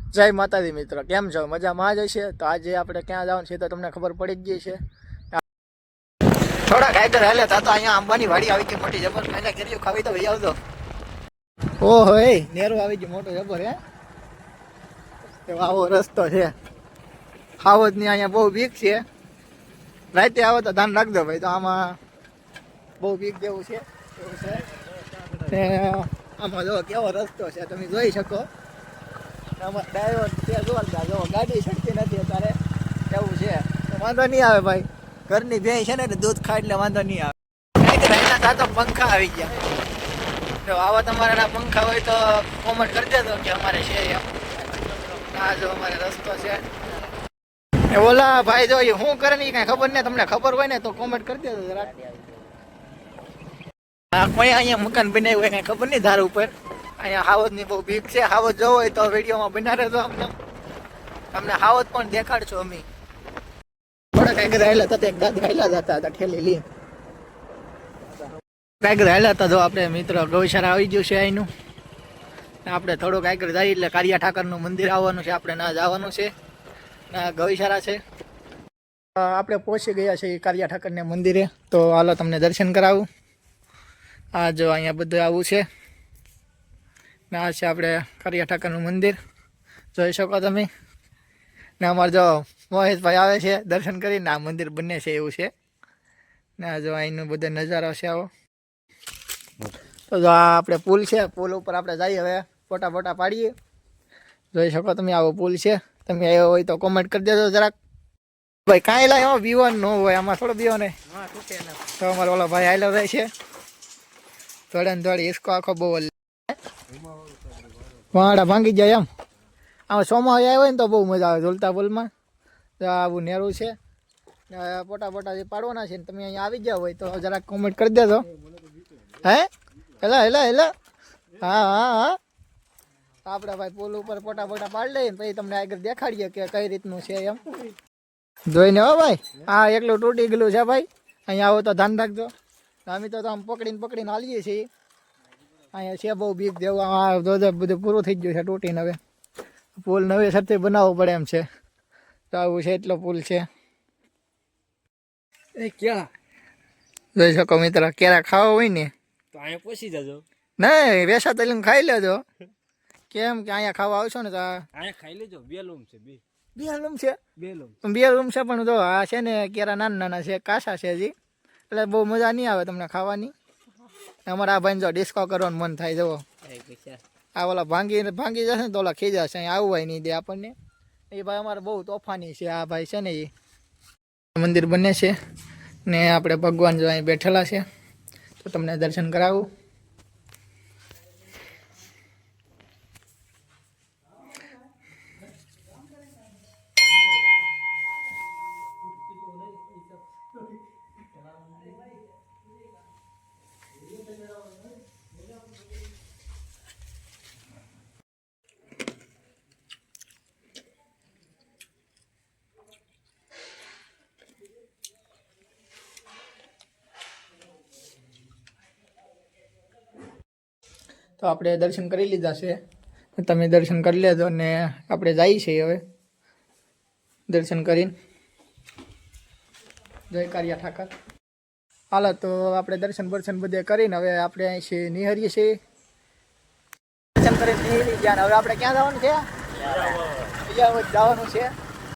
જય માતાજી મિત્રો, કેમ છો? મજામાં જ હશે. તો આજે આપણે ક્યાં જવાનું છે તો તમને ખબર પડી જ ગઈ છે. થોડા ગાયકર હાલે તા તો અહીંયા આંબાની વાડી આવી ગઈ મોટી જબર. એને કર્યું ખાવી તો ભાઈ આવજો. ઓહો એ નેરું આવી ગયું મોટો જબર. હે આવો રસ્તો છે. હાવજ ની અહીંયા બહુ બીક છે. રાતે આવો તો ધ્યાન રાખજો ભાઈ. તો આમાં બહુ બીક જેવું છે. એવું છે આમાં જો કેવો રસ્તો છે તમે જોઈ શકો. ડ્રાઈવર ત્યાં જોરદાર જો ગાડી છટતી નથી અત્યારે એવું છે. વાંધો નહીં આવે ભાઈ. ઘરની ભેંસ છે ને એટલે દૂધ ખાય એટલે વાંધો નહીં આવે. એના તો પંખા આવી ગયા. જો આવા તમારા પંખા હોય તો કોમેન્ટ કરી દેજો કે અમારે છે એમ. આ જો અમારે રસ્તો છે. ઓલા ભાઈ જો શું કરે ને કઈ ખબર નહીં. તમને ખબર હોય ને તો કોમેન્ટ કરી દેજો જરા. કોઈ અહીંયા મકાન બનાવ્યું હોય કઈ ખબર નહીં ધાર ઉપર. અહીંયા હાવજ ની બહુ બીક છે. હાવજ જોવો હોય તો વિડીયોમાં બના રહેજો. તમને હાવજ પણ દેખાડશો અમે. થોડા કઈક રહેલા હતા એક દાદા હેલા જતા હતા ઠેલી લઈ. કઈક રહેલા હતા જો આપણે મિત્ર ગૌશાળા આવી ગયું છે અહીંનું. આપણે થોડુંક આગળ જઈએ એટલે કારિયા ઠાકરનું મંદિર આવવાનું છે. આપણે ના જવાનું છે ના ગૌશાળા છે. આપણે પહોંચી ગયા છે કારિયા ઠાકરને મંદિરે. તો હાલો તમને દર્શન કરાવું. આ જો અહીંયા બધું આવું છે. આ છે આપણે કારિયા ઠાકરનું મંદિર જોઈ શકો તમે. ને અમારે જો મોહેશભાઈ આવે છે દર્શન કરીને. આ મંદિર બને છે એવું છે. ને આ જો અહીંનો બધો નજારો છે આવો. તો જો આ આપણે પુલ છે. પુલ ઉપર આપણે જઈએ હવે ફોટા ફોટા પાડીએ. જોઈ શકો તમે આવો પુલ છે. તમે આવ્યો હોય તો કોમેન્ટ કરી દેજો જરાક. ભાઈ કાંઈ લાય એમાં બીવન ન હોય. આમાં થોડો બીવો ને તો અમારો ઓલો ભાઈ હાલો રહે છે. થોડે ને થોડી હિસકો આખો બહુ વાડા ભાંગી જાય એમ. આમાં સોમાં આવ્યો હોય ને તો બહુ મજા આવે ઝૂલતા પુલમાં. આવું નેરું છે. પોટા પોટા જે પાડવાના છે ને તમે અહીંયા આવી જાવ હોય તો જરાક કોમેન્ટ કરી દેજો. હે હેલા હેલા હેલા. હા હા હા આપણે ભાઈ પુલ ઉપર પોટા પોટા પાડી લઈએ ને પછી તમને આગળ દેખાડીએ કે કઈ રીતનું છે એમ. જોઈને હો ભાઈ. હા એકલું તૂટી ગયેલું છે ભાઈ. અહીંયા આવો તો ધ્યાન રાખજો. અમે તો આમ પકડીને હાલીએ છીએ. અહીંયા છે બહુ બીક જેવું. આ બધું પૂરું થઈ ગયું છે તૂટીને. હવે પુલ નવેસરથી બનાવવો પડે એમ છે. તો આવું છે એટલો પુલ છે. એ ક્યાં જોઈ શકો મિત્ર. કેળા ખાવા હોય ને તો અહીંયા પહોંચી જજો. નહીં વેસા તલીને ખાઈ લેજો. કેમ કે અહીંયા ખાવા આવશો ને તો અહીંયા ખાઈ લેજો. બે રૂમ છે. બે રૂમ છે. બે રૂમ છે પણ જો આ છે ને કેળા નાના નાના છે. કાસા છે હજી. એટલે બહુ મજા નહીં આવે તમને ખાવાની. અમારા આ ભાઈને જો ડિસ્કો કરવાનું મન થાય. જવો આ ઓલા ભાંગી જશે ને તો ઓલા ખીજાશે. અહીંયા આવવા નહીં દે આપણને. એ ભાઈ અમારે બહુ તોફાની છે. આ ભાઈ છે ને એ મંદિર બને છે ને આપણે ભગવાન જો અહીં બેઠેલા છે. તો તમને દર્શન કરાવું. તો આપણે દર્શન કરી લીધા છે. તમે દર્શન કરી લેજો ને આપણે જઈએ છીએ હવે દર્શન કરીને. જય કારિયા ઠાકર. હાલો તો આપણે દર્શન બધે કરીને હવે આપણે અહીં છે નિહરીએ છીએ. દર્શન કરીને નિહરી ગયા. હવે આપણે ક્યાં જવાનું છે? જવાનું છે.